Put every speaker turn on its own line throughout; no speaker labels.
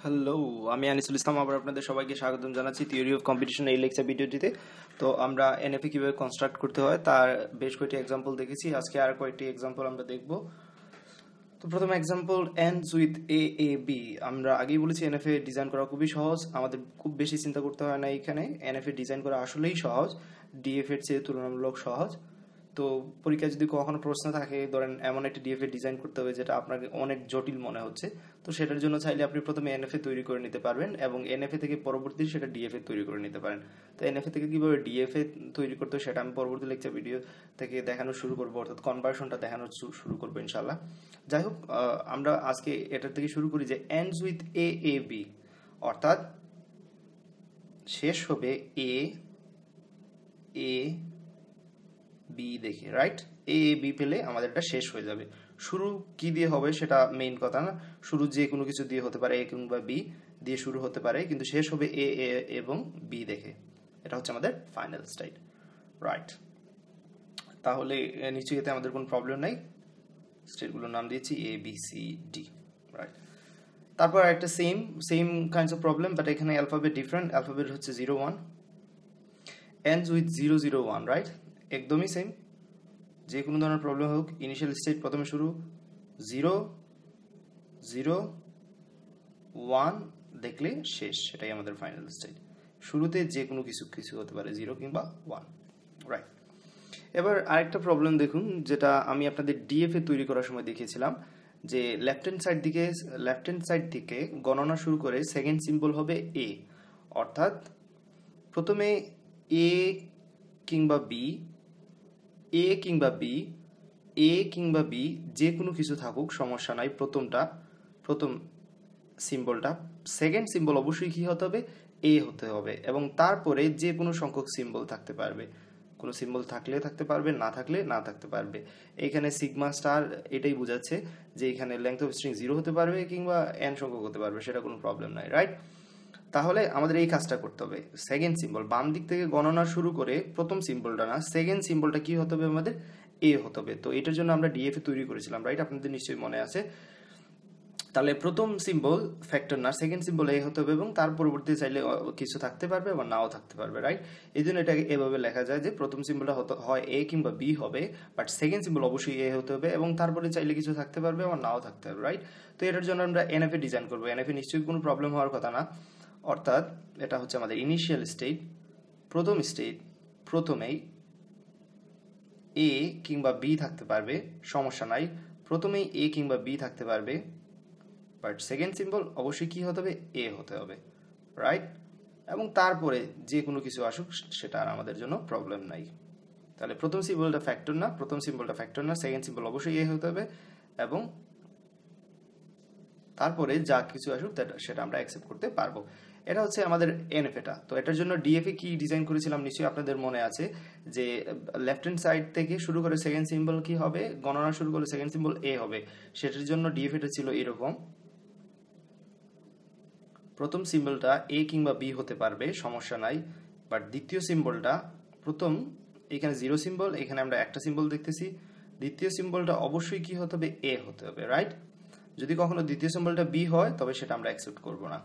Hello, আমি আনিসুল ইসলাম আবার আপনাদের সবাইকে স্বাগতম জানাচ্ছি থিওরি অফ কম্পিটিশন এই লেকচার ভিডিওটিতে। তো আমরা এনএফএ কিভাবে কনস্ট্রাক্ট করতে হয় তার বেশ কয়েকটি এক্সাম্পল দেখেছি, আজকে আর কয়েকটি এক্সাম্পল আমরা দেখব। তো প্রথম example ends with A A B. আমরা আগেই বলেছি এনএফএ ডিজাইন করা খুবই সহজ, আমাদের খুব বেশি চিন্তা করতে হয় না। এখানে এনএফএ ডিজাইন করা আসলেই সহজ, ডিএফ এর চেয়ে তুলনামূলক সহজ। তো পরীক্ষায় যদি কখনো প্রশ্ন থাকে, ধরেন এমন একটা ডিএফএ ডিজাইন করতে হবে যেটা আপনাকে অনেক জটিল মনে হচ্ছে, তো সেটার জন্য চাইলে আপনি প্রথমে এনএফএ তৈরি করে নিতে পারবেন এবং এনএফএ থেকে পরবর্তী সেটা ডিএফএ তৈরি করে নিতে পারেন। তো এনএফএ থেকে কিভাবে ডিএফএ তৈরি করতে হয় সেটা আমি পরবর্তী লেকচার ভিডিও থেকে দেখানো শুরু করবো, অর্থাৎ কনভার্সনটা দেখানো শুরু করবো ইনশাল্লাহ। যাই হোক, আমরা আজকে এটার থেকে শুরু করি যে ends with A A B, অর্থাৎ শেষ হবে এ এ বি দেখে, রাইট? এ বি পেলে আমাদের এটা শেষ হয়ে যাবে। শুরু কি দিয়ে হবে সেটা মেইন কথা না, শুরু যে কোনো কিছু দিয়ে হতে পারে, এ কিংবা বি দিয়ে শুরু হতে পারে, কিন্তু শেষ হবে এ এ এবং বি দেখে। এটা হচ্ছে আমাদের ফাইনাল স্টেট, রাইট? তাহলে নিশ্চয়ই এতে আমাদের কোনো প্রবলেম নাই, স্টেটগুলোর নাম দিয়েছি A B C D, right? তারপর একটা same kinds of problem, but এখানে অ্যালফাবেট ডিফারেন্ট। অ্যালফাবেট হচ্ছে 0 1, এন্ডস উইথ 0 0 1, রাইট? একদমই সেম। যে কোনো ধরনের প্রবলেম হোক, ইনিশিয়াল স্টেট প্রথমে শুরু 0 0 1 দেখলে শেষ, সেটাই আমাদের ফাইনাল স্টেট। শুরুতে যে কোনো কিছু হতে পারে, 0 কিংবা 1, রাইট? এবার আরেকটা প্রবলেম দেখুন, যেটা আমি আপনাদের ডিএফএ তৈরি করার সময় দেখিয়েছিলাম, যে লেফট হ্যান্ড সাইড থেকে গণনা শুরু করে সেকেন্ড সিম্বল হবে এ, অর্থাৎ প্রথমে এ কিংবা বি যে কোনো কিছু থাকুক, সমস্যা নাই। প্রথম সিম্বলটা, সেকেন্ড সিম্বল অবশ্যই কি হতে হবে? এ হতে হবে, এবং তারপরে যে কোনো সংখ্যক সিম্বল থাকতে পারবে। কোনো সিম্বল থাকলে থাকতে পারবে, না থাকলে না থাকতে পারবে। এইখানে সিগমা স্টার এটাই বোঝাচ্ছে যে এখানে লেংথ অফ স্ট্রিং 0 হতে পারবে কিংবা এন সংখ্যক হতে পারবে, সেটা কোনো প্রবলেম নাই, রাইট? তাহলে আমাদের এই কাজটা করতে হবে। সেকেন্ড সিম্বল বাম দিক থেকে গণনা শুরু করে প্রথম সিম্বলটা না, সেকেন্ড সিম্বলটা কি হতে হবে? আমাদের এ হতে হবে। তো এটার জন্য আমরা ডিএফএ তৈরি করেছিলাম, রাইট? আপনাদের নিশ্চয়ই মনে আছে। তাহলে প্রথম সিম্বল ফ্যাক্টর না, সেকেন্ড সিম্বল এ হতে হবে, এবং তার পরবর্তী চাইলে কিছু থাকতে পারবে বা নাও থাকতে পারবে, রাইট? এই জন্য এটাকে এভাবে লেখা যায় যে প্রথম সিম্বলটা হয় এ কিংবা বি হবে, বাট সেকেন্ড সিম্বল অবশ্যই এ হতে হবে, এবং তারপরে চাইলে কিছু থাকতে পারবে বা নাও থাকতে পারবে, রাইট? তো এটার জন্য আমরা এনএফএ ডিজাইন করবো। এনএফএ নিশ্চয়ই কোনো প্রবলেম হওয়ার কথা না, অর্থাৎ এটা হচ্ছে আমাদের ইনিশিয়াল স্টেট। প্রথমেই এ কিংবা বি থাকতে পারবে, সমস্যা নাই, প্রথমেই এ কিংবা বি থাকতে পারবে, বাট সেকেন্ড সিম্বল অবশ্যই কি হতে হবে? এ হতে হবে, রাইট? এবং তারপরে যে কোনো কিছু আসুক, সেটা আর আমাদের জন্য প্রবলেম নাই। তাহলে প্রথম সিম্বলটা ফ্যাক্টর না, সেকেন্ড সিম্বল অবশ্যই এ হতে হবে, এবং তারপরে যা কিছু আসুক সেটা আমরা অ্যাকসেপ্ট করতে পারবো। এটা হচ্ছে আমাদের এনএফএটা। তো এটার জন্য ডিএফএ কি ডিজাইন করেছিলাম নিশ্চয়ই আপনাদের মনে আছে, যে লেফট হ্যান্ড সাইড থেকে শুরু করে সেকেন্ড সিম্বল কি হবে? গণনা শুরু করে সেকেন্ড সিম্বল এ হবে। সেটার জন্য ডিএফএটা ছিল এরকম, প্রথম সিম্বলটা এ কিংবা বি হতে পারবে, সমস্যা নাই, বাট দ্বিতীয় সিম্বলটা, প্রথম এখানে 0 সিম্বল, এখানে আমরা একটা সিম্বল দেখতেছি, দ্বিতীয় সিম্বলটা অবশ্যই কি হতে হবে? এ হতে হবে, রাইট? যদি কখনো দ্বিতীয় সিম্বলটা বি হয় তবে সেটা আমরা অ্যাকসেপ্ট করব না,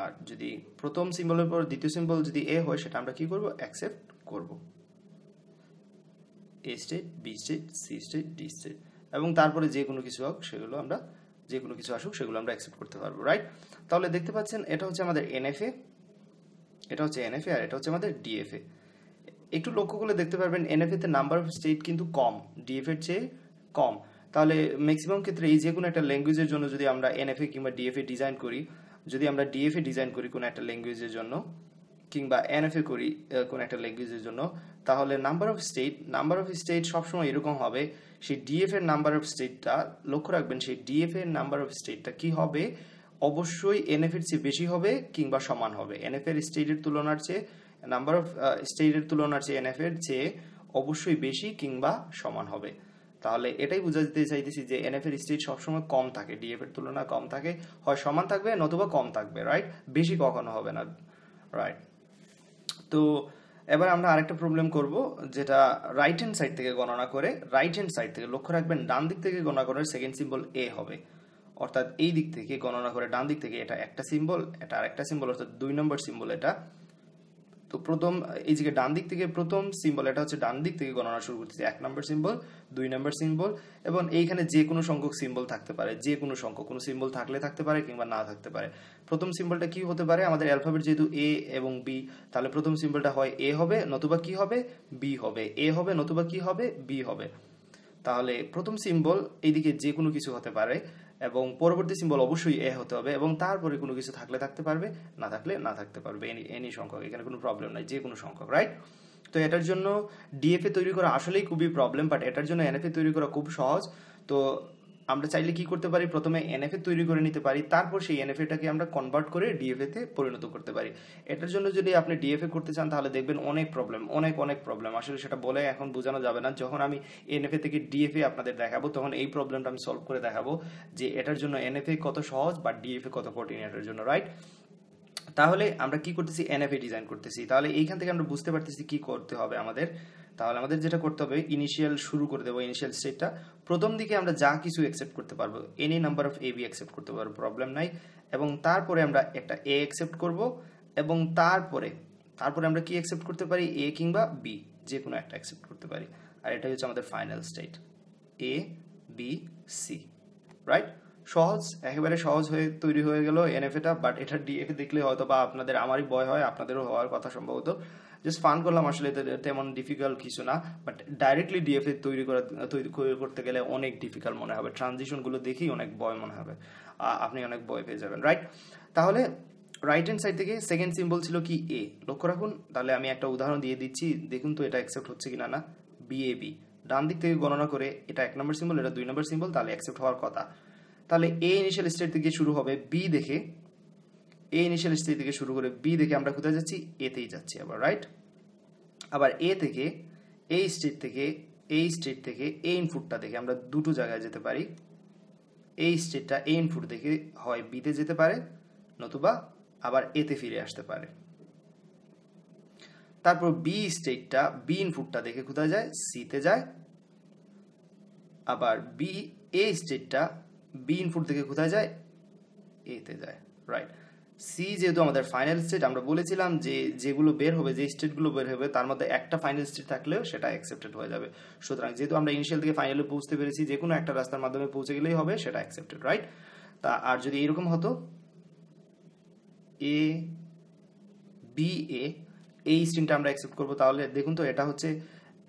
আর যদি প্রথম সিম্বলের পর দ্বিতীয় সিম্বল যদি এ হয় সেটা আমরা কি করব? অ্যাকসেপ্ট করব। A state, B state, C state, D state, এবং তারপরে যে কোনো কিছু আসুক সেগুলো আমরা অ্যাকসেপ্ট করতে পারবো, রাইট? তাহলে দেখতে পাচ্ছেন এটা হচ্ছে আমাদের এনএফএ, আর এটা হচ্ছে আমাদের ডিএফএ। একটু লক্ষ্য করলে দেখতে পারবেন এনএফএ তে নাম্বার অফ স্টেট কিন্তু কম, ডিএফএ এর চেয়ে কম। তাহলে ম্যাক্সিমাম ক্ষেত্রে এই যে কোনো একটা ল্যাঙ্গুয়েজের জন্য যদি আমরা এনএফএ কিংবা ডিএফএ ডিজাইন করি, কোনো একটা ল্যাঙ্গুয়েজের জন্য, কিংবা এনএফএ করি কোনো একটা ল্যাঙ্গুয়েজের জন্য, তাহলে নাম্বার অফ স্টেট সবসময় এরকম হবে। সেই ডিএফ এর নাম্বার অফ স্টেটটা লক্ষ্য রাখবেন, সেই ডিএফ এর নাম্বার অফ স্টেটটা কি হবে? অবশ্যই এনএফ এর চেয়ে বেশি হবে কিংবা সমান হবে। এনএফ এর স্টেটের তুলনার চেয়ে নাম্বার অফ স্টেটের তুলনার চেয়ে এনএফ এর চেয়ে অবশ্যই বেশি কিংবা সমান হবে। তাহলে এটাই বোঝাতে চাইতেছি যে এনএফ এর স্টেট সবসময় কম থাকে, ডিএফ এর তুলনায় কম থাকে, হয় সমান থাকবে নতুবা কম থাকবে, রাইট? বেশি কখনো হবে না, রাইট? তো এবার আমরা আরেকটা প্রবলেম করব, যেটা রাইট হ্যান্ড সাইড থেকে গণনা করে, লক্ষ্য রাখবেন ডান দিক থেকে গণনা করে সেকেন্ড সিম্বল এ হবে, অর্থাৎ এই দিক থেকে গণনা করে ডান দিক থেকে এটা একটা সিম্বল, এটা আরেকটা সিম্বল, অর্থাৎ 2 নম্বর সিম্বল এটা। তো প্রথম এই যে ডান দিক থেকে প্রথম সিম্বল, এটা হচ্ছে ডান দিক থেকে গণনা শুরু করতেছি, 1 নম্বর সিম্বল, 2 নম্বর সিম্বল, এবং এইখানে যে কোনো সংখ্যক সিম্বল থাকতে পারে, যে কোনো সংখ্যক, কোনো সিম্বল থাকলে থাকতে পারে কিংবা না থাকতে পারে। প্রথম সিম্বলটা কি হতে পারে, আমাদের অ্যালফাবেট যেহেতু এ এবং বি, তাহলে প্রথম সিম্বলটা হয় এ হবে, নতুবা কি হবে, বি হবে, এ হবে নতুবা কি হবে, বি হবে। তাহলে প্রথম সিম্বল এইদিকে যে কোনো কিছু হতে পারে এবং পরবর্তী সিম্বল অবশ্যই এ হতে হবে, এবং তারপরে কোনো কিছু থাকলে থাকতে পারবে, না থাকলে না থাকতে পারবে, এনি সংখ্যক, এখানে কোনো প্রবলেম নাই, যে কোনো সংখ্যক, রাইট। তো এটার জন্য ডিএফএ তৈরি করা আসলেই খুবই প্রবলেম, বাট এটার জন্য এনএফএ তৈরি করা খুব সহজ। তো আমরা চাইলে কি করতে পারি, প্রথমে এনএফএ তৈরি করে নিতে পারি, তারপর সেই এনএফএটাকে আমরা কনভার্ট করে ডিএফএ তে পরিণত করতে পারি। এটার জন্য যদি আপনি ডিএফএ করতে চান তাহলে দেখবেন অনেক প্রবলেম, অনেক প্রবলেম, আসলে সেটা বলে এখন বোঝানো যাবে না। যখন আমি এনএফএ থেকে ডিএফএ আপনাদের দেখাবো তখন এই প্রবলেমটা আমি সলভ করে দেখাবো যে এটার জন্য এনএফএ কত সহজ বা ডিএফএ কত কঠিন এটার জন্য, রাইট। তাহলে আমরা কি করতেছি, এনএফএ ডিজাইন করতেছি। তাহলে এইখান থেকে আমরা বুঝতে পারতেছি কি করতে হবে আমাদের। তাহলে আমাদের যেটা করতে হবে, ইনিশিয়াল শুরু করে দেবো, ইনিশিয়াল স্টেটটা। প্রথম দিকে আমরা যা কিছু অ্যাকসেপ্ট করতে পারবো, any number of A B accept করতে পারবো, প্রবলেম নাই। এবং তারপরে আমরা একটা এ অ্যাকসেপ্ট করব, এবং তারপরে আমরা কি অ্যাকসেপ্ট করতে পারি, এ কিংবা বি, যে কোনো একটা অ্যাকসেপ্ট করতে পারি। আর এটা হচ্ছে আমাদের final state, A B C, right. সহজ, একেবারে সহজ হয়ে তৈরি হয়ে গেল এনএফএটা। বাট এটা ডিএফএ দেখলে হয়তো বা আপনাদের, আমারই ভয় হয়, আপনাদেরও হওয়ার কথা সম্ভবত। জাস্ট ফান করলাম, আসলে তেমন ডিফিকাল্ট কিছু না। বাট ডাইরেক্টলি ডিএফএ তৈরি করতে গেলে অনেক ডিফিকাল্ট মনে হবে, ট্রানজিশনগুলো দেখেই অনেক ভয় মনে হবে, আপনি অনেক ভয় পেয়ে যাবেন, রাইট। তাহলে রাইট হ্যান্ড সাইড থেকে সেকেন্ড সিম্বল ছিল কি, এ। লক্ষ্য রাখুন, তাহলে আমি একটা উদাহরণ দিয়ে দিচ্ছি, দেখুন তো এটা অ্যাকসেপ্ট হচ্ছে কিনা না। বিএবি ডান দিক থেকে গণনা করে এটা 1 নম্বর সিম্বল, এটা 2 নম্বর সিম্বল, তাহলে অ্যাকসেপ্ট হওয়ার কথা। তাহলে এ ইনিশিয়াল স্টেট থেকে শুরু হবে বি দেখে, এ ইনিশিয়াল স্টেট থেকে শুরু করে বি দেখে আমরা কোথায় যাচ্ছি, এতেই যাচ্ছি আবার, রাইট। আবার এ থেকে এই স্টেট থেকে এ ইনপুটটা দেখে আমরা দুটো জায়গায় যেতে পারি। এই স্টেটটা এ ইনপুট দেখে হয় বিতে যেতে পারে, নতুবা আবার এতে ফিরে আসতে পারে। তারপর বি স্টেটটা বি ইনপুটটা দেখে কোথায় যায়, সিতে যায়। আবার বি এ স্টেটটা বি ইনপুট থেকে কোথায় যায়, এতে যায়, রাইট। সি যেহেতু আমাদের ফাইনাল স্টেট, আমরা বলেছিলাম যে যেগুলো বের হবে, যে স্টেটগুলো বের হবে তার মধ্যে একটা ফাইনাল স্টেট থাকলেও সেটা অ্যাকসেপ্টেড হয়ে যাবে। সুতরাং যেহেতু আমরা ইনিশিয়াল থেকে ফাইনালে পৌঁছতে পেরেছি, যে কোনো একটা রাস্তার মাধ্যমে পৌঁছে গেলেই হবে সেটা অ্যাকসেপ্টেড, রাইট। তা আর যদি এরকম হতো, এ বি এ, এই স্ট্রিংটা আমরা অ্যাকসেপ্ট করবো, তাহলে দেখুন তো এটা হচ্ছে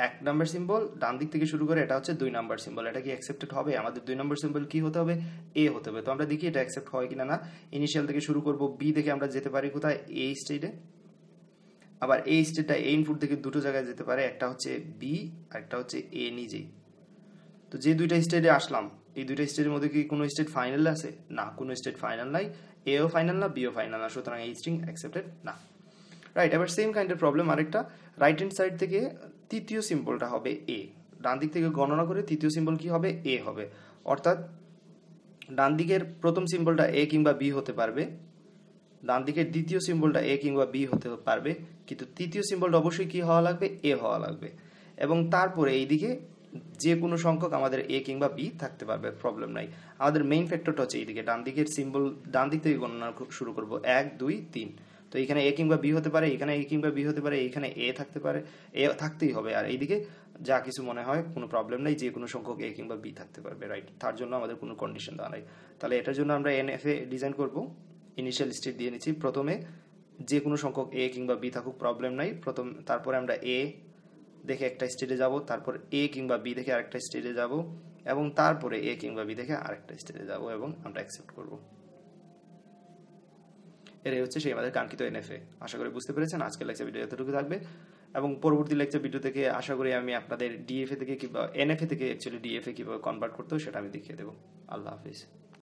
1 নম্বর সিম্বল, ডান দিক থেকে শুরু করে এটা হচ্ছে 2 নম্বর সিম্বল, এটা কি অ্যাকসেপ্টেড হবে? আমাদের 2 নম্বর সিম্বল কি হতে হবে, এ হতে হবে। তো আমরা দেখি এটা অ্যাকসেপ্ট হয় কিনা না। ইনিশিয়াল থেকে শুরু করব, বি থেকে আমরা যেতে পারি কোথায়, এ স্টেটে। আবার এই স্টেটটা এ ইনপুট থেকে দুটো জায়গায় যেতে পারে, একটা হচ্ছে বি আর একটা হচ্ছে এ নিজেই। তো যে দুইটা স্টেটে আসলাম, এই দুইটা স্টেটের মধ্যে কি কোনো স্টেট ফাইনাল আছে? না, কোনো স্টেট ফাইনাল নাই, এও ফাইনাল না, বিও ফাইনাল না, সুতরাং এই স্ট্রিং অ্যাকসেপ্টেড না, রাইট। এবার সেম কাইন্ডের প্রবলেম আরেকটা, রাইট হ্যান্ড সাইড থেকে তৃতীয় সিম্বলটা হবে এ, ডান দিক থেকে গণনা করে তৃতীয় সিম্বল কি হবে, এ হবে। অর্থাৎ ডান দিকের প্রথম সিম্বলটা এ কিংবা বি হতে পারবে, ডান দিকের দ্বিতীয় সিম্বলটা এ কিংবা বি হতে পারবে, কিন্তু তৃতীয় সিম্বলটা অবশ্যই কি হওয়া লাগবে, এ হওয়া লাগবে। এবং তারপরে এইদিকে যে কোনো সংখ্যক আমাদের এ কিংবা বি থাকতে পারবে, প্রবলেম নাই। আমাদের মেইন ফ্যাক্টরটা হচ্ছে এইদিকে, ডান দিকের সিম্বল, ডান দিক থেকে গণনা শুরু করব, 1 2 3। তো এখানে এ কিংবা বি হতে পারে, এখানে এ কিংবা বি হতে পারে, এখানে এ থাকতে পারে, এ থাকতেই হবে। আর এইদিকে যা কিছু মনে হয় কোনো প্রবলেম নেই, যে কোনো সংখ্যক এ কিংবা বি থাকতে পারবে, রাইট। তার জন্য আমাদের কোনো কন্ডিশন দেওয়া নাই। তাহলে এটার জন্য আমরা এনএফএ ডিজাইন করব, ইনিশিয়াল স্টেট দিয়ে নিচ্ছি। প্রথমে যে কোনো সংখ্যক এ কিংবা বি থাকুক, প্রবলেম নাই। তারপরে আমরা এ দেখে একটা স্টেটে যাব, তারপর এ কিংবা বি দেখে আরেকটা স্টেটে যাব, এবং তারপরে এ কিংবা বি দেখে আরেকটা স্টেটে যাব, এবং আমরা অ্যাকসেপ্ট করব। এটাই হচ্ছে সেই আমাদের কাঙ্ক্ষিত এনএফএ। আশা করি বুঝতে পেরেছেন। আজকের লেকচার ভিডিও এতটুকু থাকবে, এবং পরবর্তী লেকচার ভিডিও থেকে আশা করি আমি আপনাদের ডিএফএ থেকে কিংবা এনএফএ থেকে অ্যাকচুয়ালি ডিএফএ কিভাবে কনভার্ট করতে হয় সেটা আমি দেখিয়ে দেবো। আল্লাহ হাফিজ।